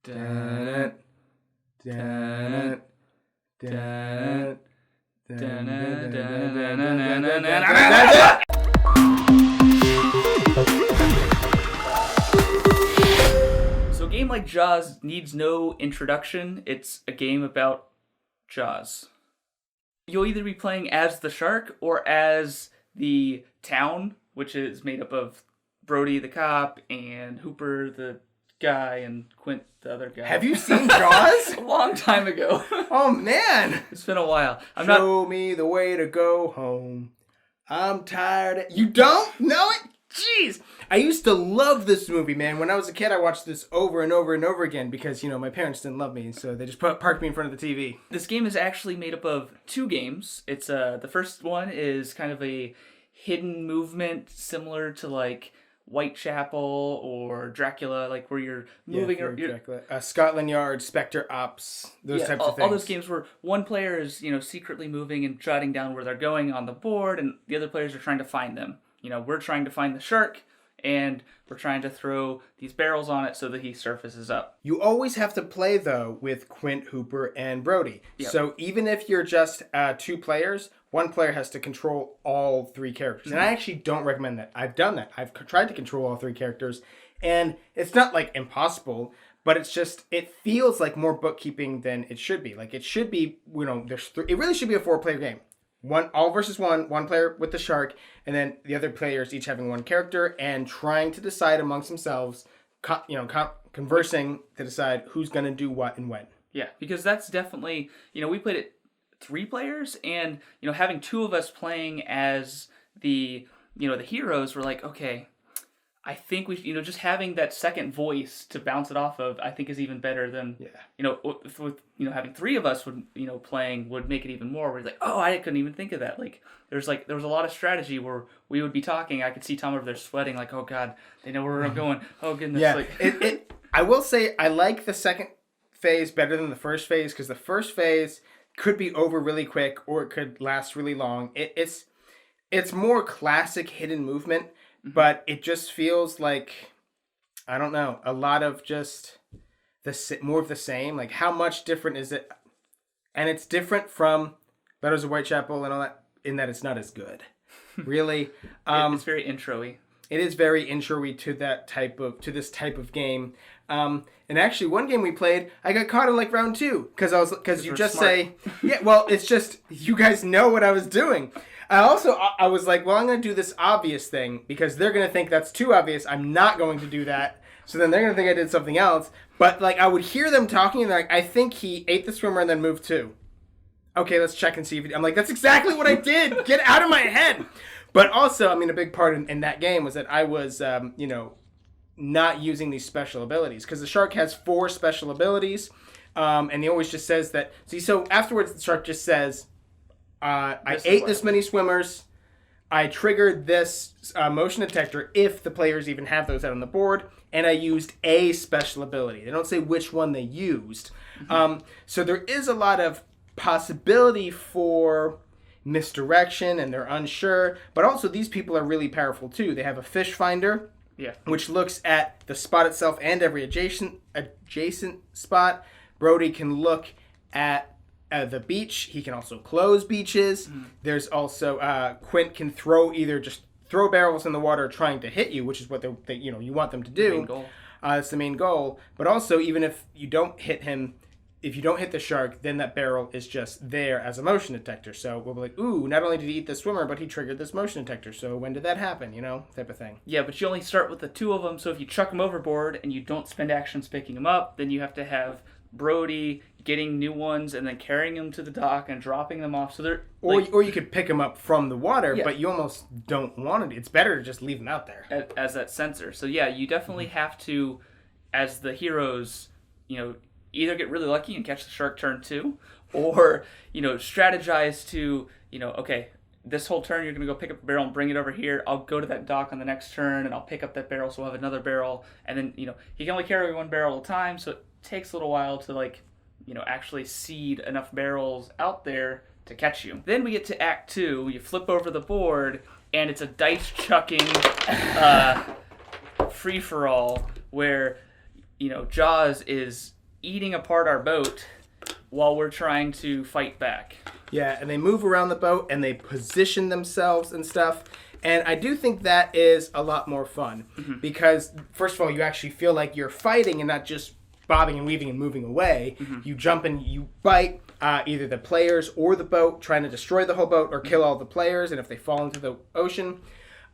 Dun, dun, dun, So a game like Jaws needs no introduction. It's a game about Jaws. You'll either be playing as the shark or as the town, which is made up of Brody the cop and Hooper the guy and Quint the other guy. Have you seen Jaws? A long time ago. Oh, man. It's been a while. Show me the way to go home. I'm tired. You don't know it? Jeez. I used to love this movie, man. When I was a kid, I watched this over and over and over again because, my parents didn't love me, so they just parked me in front of the TV. This game is actually made up of two games. It's the first one is kind of a hidden movement similar to like Whitechapel or Dracula, like where you're moving or Dracula. Scotland Yard, Spectre Ops, those types of things. All those games where one player is, secretly moving and jotting down where they're going on the board, and the other players are trying to find them. We're trying to find the shark, and we're trying to throw these barrels on it so that he surfaces up. You always have to play, though, with Quint, Hooper, and Brody. Yep. So even if you're just two players, one player has to control all three characters. And I actually don't recommend that. I've done that. I've tried to control all three characters, and it's not, like, impossible, but it's just, it feels like more bookkeeping than it should be. Like, it should be, it really should be a 4-player game. All versus one player with the shark, and then the other players each having one character and trying to decide amongst themselves, conversing to decide who's going to do what and when. Yeah, because that's definitely, we played it 3 players, and, having 2 of us playing as the heroes, we're like, okay, I think we, just having that second voice to bounce it off of, I think is even better than, with having 3 of us would, playing would make it even more. Where it's like, oh, I couldn't even think of that. Like, there was a lot of strategy where we would be talking. I could see Tom over there sweating, like, oh God, they know where I'm going. Oh goodness. Yeah. Like, I will say I like the second phase better than the first phase because the first phase could be over really quick or it could last really long. It's more classic hidden movement. But it just feels like, I don't know, a lot of just more of the same. Like, how much different is it? And it's different from Letters of Whitechapel and all that, in that it's not as good. Really. It's very intro-y. It is very intro-y to this type of game. And actually, one game we played, I got caught in like round 2 because you just smart. say, yeah. Well, it's just you guys know what I was doing. I was like, well, I'm going to do this obvious thing because they're going to think that's too obvious. I'm not going to do that. So then they're going to think I did something else. But like, I would hear them talking and they're like, I think he ate the swimmer and then moved too. Okay, let's check and see if he... I'm like, that's exactly what I did. Get out of my head. But also, a big part in that game was that I was, not using these special abilities because the shark has 4 special abilities. And he always just says that... So afterwards, the shark just says... I ate this many swimmers. I triggered this motion detector if the players even have those out on the board, and I used a special ability. They don't say which one they used. Mm-hmm. So there is a lot of possibility for misdirection, and they're unsure. But also, these people are really powerful too. They have a fish finder, which looks at the spot itself and every adjacent spot. Brody can look at the beach. He can also close beaches. Mm-hmm. There's also Quint can just throw barrels in the water trying to hit you, which is what you want them to do. The main goal. That's the main goal. But also, even if you don't hit him, if you don't hit the shark, then that barrel is just there as a motion detector. So we'll be like, ooh, not only did he eat the swimmer, but he triggered this motion detector. So when did that happen? Type of thing. Yeah, but you only start with the 2 of them. So if you chuck them overboard and you don't spend actions picking them up, then you have to have Brody getting new ones and then carrying them to the dock and dropping them off. So they're or you could pick them up from the water, but you almost don't want it. It's better to just leave them out there as that sensor. So yeah, you definitely have to, as the heroes, either get really lucky and catch the shark turn 2, or strategize to okay, this whole turn you're gonna go pick up a barrel and bring it over here. I'll go to that dock on the next turn and I'll pick up that barrel, so we'll have another barrel. And then he can only carry 1 barrel at a time, so it takes a little while to actually seed enough barrels out there to catch you. Then we get to Act 2. You flip over the board, and it's a dice chucking free for all where Jaws is eating apart our boat while we're trying to fight back. Yeah, and they move around the boat and they position themselves and stuff. And I do think that is a lot more fun because, first of all, you actually feel like you're fighting and not just bobbing and weaving and moving away. You jump and you bite either the players or the boat, trying to destroy the whole boat or kill all the players. And if they fall into the ocean,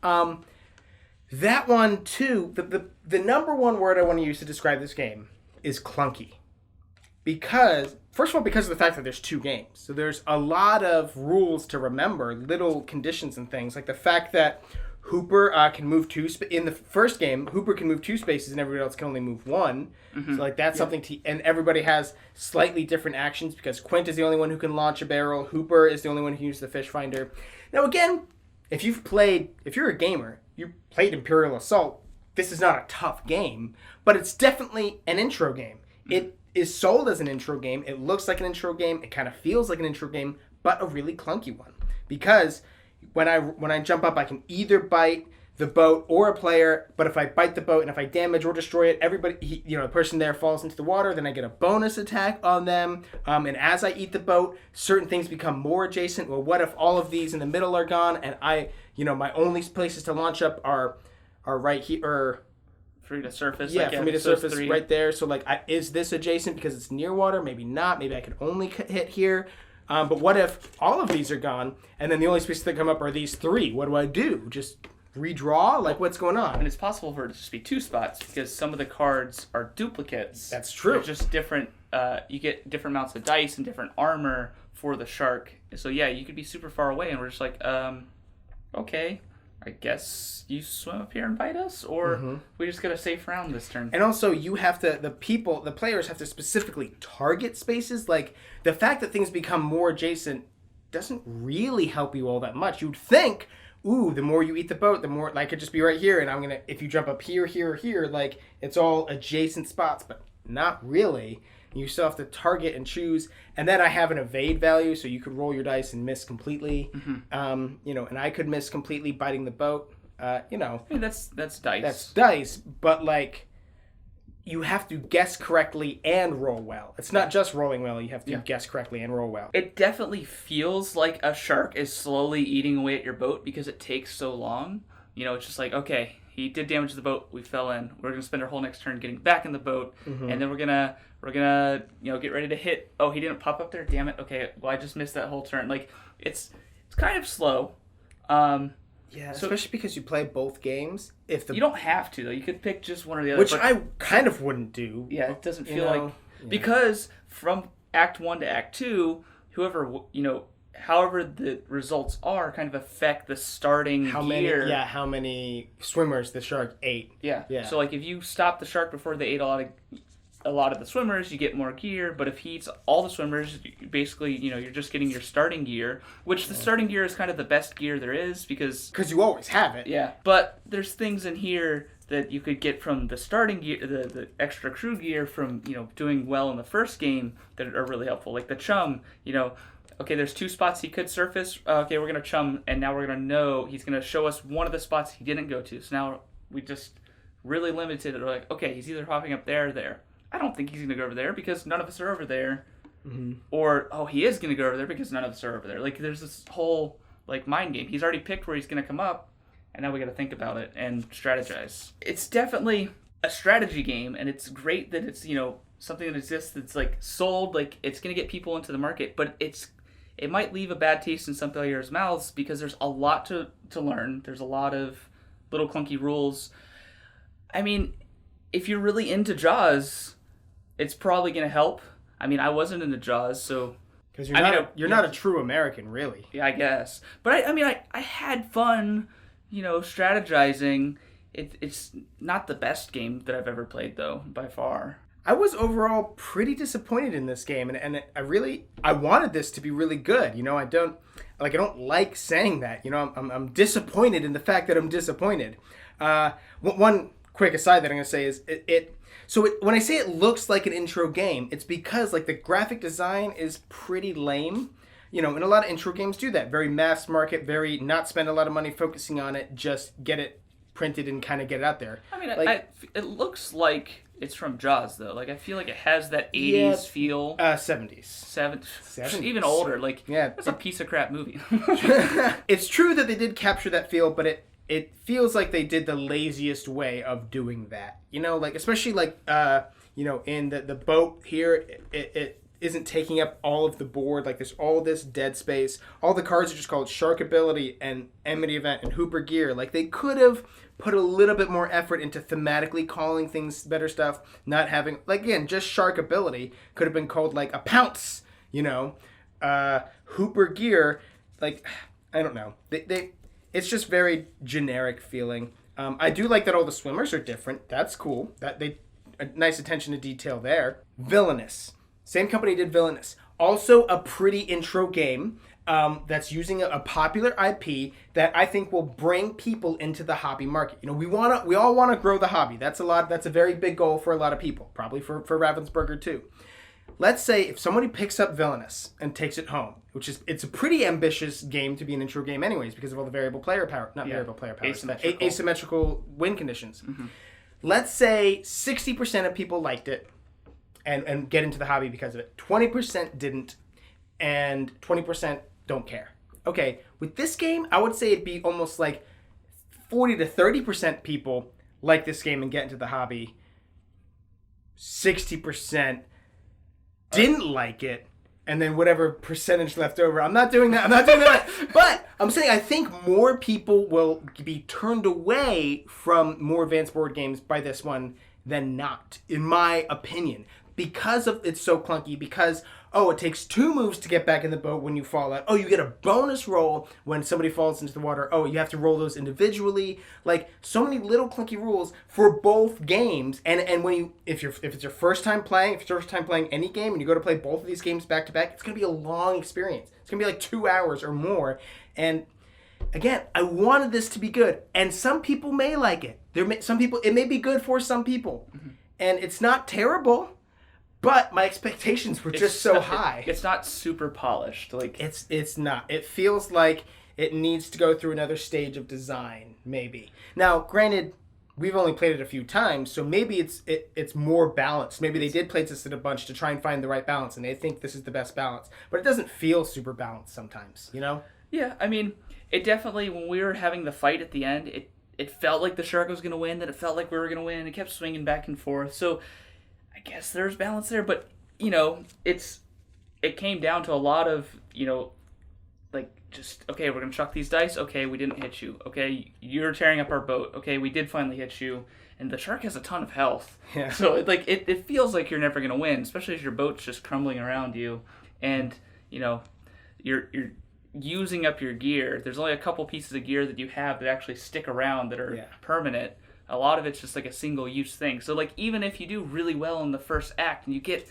that one too. The number one word I want to use to describe this game is clunky. Because, first of all, because of the fact that there's 2 games. So there's a lot of rules to remember, little conditions and things. Like the fact that Hooper can move 2... in the first game, Hooper can move 2 spaces and everybody else can only move 1. So, like, that's something to... And everybody has slightly different actions because Quint is the only one who can launch a barrel. Hooper is the only one who can use the fish finder. Now, again, if you're a gamer, you played Imperial Assault, this is not a tough game, but it's definitely an intro game. It is sold as an intro game. It looks like an intro game. It kind of feels like an intro game, but a really clunky one. Because when I jump up, I can either bite the boat or a player, but if I bite the boat and if I damage or destroy it, the person there falls into the water, then I get a bonus attack on them. And as I eat the boat, certain things become more adjacent. Well, what if all of these in the middle are gone and my only places to launch up are right here, or for you to surface? Yeah, for me to surface right there. So, is this adjacent because it's near water? Maybe not. Maybe I could only hit here. But what if all of these are gone, and then the only spaces that come up are these 3? What do I do? Just redraw? What's going on? And it's possible for it to just be 2 spots because some of the cards are duplicates. That's true. They're just different. You get different amounts of dice and different armor for the shark. So, yeah, you could be super far away, and we're just like, okay. I guess you swim up here and bite us, or we just get a safe round this turn. And also, you have to, the players have to specifically target spaces. Like, the fact that things become more adjacent doesn't really help you all that much. You'd think, the more you eat the boat, the more, it could just be right here, and if you jump up here, here, here, it's all adjacent spots, but not really. You still have to target and choose. And then I have an evade value, so you could roll your dice and miss completely. And I could miss completely biting the boat. I mean, that's dice. That's dice, but you have to guess correctly and roll well. It's not just rolling well, you have to guess correctly and roll well. It definitely feels like a shark is slowly eating away at your boat because it takes so long. It's just like, okay, he did damage to the boat, we fell in. We're going to spend our whole next turn getting back in the boat, and then we're gonna get ready to hit. Oh, he didn't pop up there, damn it. Okay, well, I just missed that whole turn. It's kind of slow. Yeah, especially because you play both games. You don't have to, though. You could pick just one or the other. Which I kind of wouldn't do. Yeah, it doesn't feel like... Yeah. Because from Act 1 to Act 2, however the results are kind of affect the starting gear. How many swimmers the shark ate. Yeah. So, if you stop the shark before they ate a lot of the swimmers, you get more gear, but if he eats all the swimmers, basically, you're just getting your starting gear, which the starting gear is kind of the best gear there is because you always have it. Yeah, but there's things in here that you could get from the starting gear, the extra crew gear from, doing well in the first game that are really helpful, like the chum, okay, there's 2 spots he could surface, okay, we're going to chum, and now we're going to know, he's going to show us one of the spots he didn't go to, so now we just really limited it, we're like, okay, he's either hopping up there or there. I don't think he's going to go over there because none of us are over there. Or, he is going to go over there because none of us are over there. There's this whole, mind game. He's already picked where he's going to come up, and now we got to think about it and strategize. It's definitely a strategy game, and it's great that it's, something that exists that's, sold, it's going to get people into the market, but it might leave a bad taste in some players' mouths because there's a lot to learn. There's a lot of little clunky rules. I mean, if you're really into Jaws... it's probably going to help. I mean, I wasn't into Jaws, so... Because you're not a true American, really. Yeah, I guess. But, I had fun, strategizing. It's not the best game that I've ever played, though, by far. I was overall pretty disappointed in this game, and I wanted this to be really good. I don't like saying that. I'm disappointed in the fact that I'm disappointed. One quick aside that I'm going to say is when I say it looks like an intro game, it's because the graphic design is pretty lame. And a lot of intro games do that. Very mass market, very not spend a lot of money focusing on it, just get it printed and kind of get it out there. I mean, it looks like It's from Jaws though. Like I feel like it has that 80s feel. 70s. 70s. Even older. Like it's a piece of crap movie. It's true that they did capture that feel, but it feels like they did the laziest way of doing that. You know, like especially like in the boat here, it isn't taking up all of the board. Like there's all this dead space. All the cards are just called Shark Ability and Enmity Event and Hooper Gear. Like they could have put a little bit more effort into thematically calling things better stuff. Not having, like again, just Shark Ability could have been called like a Pounce. Hooper Gear, like I don't know. It's just very generic feeling. I do like that all the swimmers are different. That's cool. A nice attention to detail there. Villainous. Same company did Villainous. Also a pretty intro game that's using a popular IP that I think will bring people into the hobby market. We all want to grow the hobby. That's a very big goal for a lot of people. Probably for Ravensburger too. Let's say if somebody picks up Villainous and takes it home, it's a pretty ambitious game to be an intro game anyways because of all the variable player power, variable player power, asymmetrical win conditions. Mm-hmm. Let's say 60% of people liked it and get into the hobby because of it. 20% didn't, and 20% don't care. Okay, with this game, I would say it'd be almost like 40 to 30% people like this game and get into the hobby. 60% didn't like it, and then whatever percentage left over. I'm not doing that. But I'm saying I think more people will be turned away from more advanced board games by this one than not, in my opinion. Because of it's so clunky, because it takes 2 moves to get back in the boat when you fall out. You get a bonus roll when somebody falls into the water. You have to roll those individually. Like so many little clunky rules for both games. And if it's your first time playing, any game and you go to play both of these games back to back, it's gonna be a long experience. It's gonna be like 2 hours or more. And again, I wanted this to be good, and some people may like it. It may be good for some people, mm-hmm. and it's not terrible. But my expectations were just so high. It's not super polished. Like it's not. It feels like it needs to go through another stage of design, maybe. Now, granted, we've only played it a few times, so maybe it's more balanced. Maybe they did play this in a bunch to try and find the right balance, and they think this is the best balance. But it doesn't feel super balanced sometimes, Yeah, I mean, it definitely, when we were having the fight at the end, it felt like the shark was going to win, then it felt like we were going to win. It kept swinging back and forth, so I guess there's balance there, but it came down to a lot of like just okay, we're gonna chuck these dice. Okay, we didn't hit you. Okay, you're tearing up our boat. Okay, we did finally hit you, and the shark has a ton of health. Yeah. So it feels like you're never gonna win, especially as your boat's just crumbling around you, and you're using up your gear. There's only a couple pieces of gear that you have that actually stick around that are permanent. A lot of it's just like a single-use thing. So like even if you do really well in the first act and you get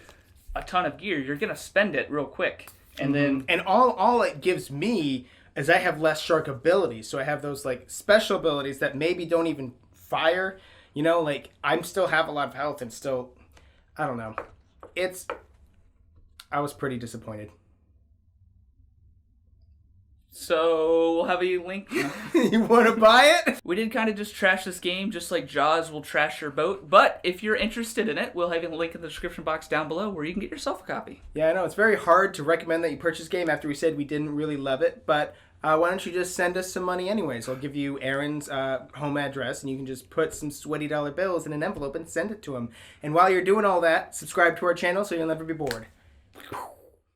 a ton of gear, you're gonna spend it real quick, and then all it gives me is I have less shark abilities. So I have those like special abilities that maybe don't even fire. Like I'm still have a lot of health and still, I don't know. I was pretty disappointed. So we'll have a link. You want to buy it? We did kind of just trash this game, just like Jaws will trash your boat. But if you're interested in it, we'll have a link in the description box down below where you can get yourself a copy. Yeah, I know. It's very hard to recommend that you purchase a game after we said we didn't really love it. But why don't you just send us some money anyways? I'll give you Aaron's home address, and you can just put some sweaty dollar bills in an envelope and send it to him. And while you're doing all that, subscribe to our channel so you'll never be bored.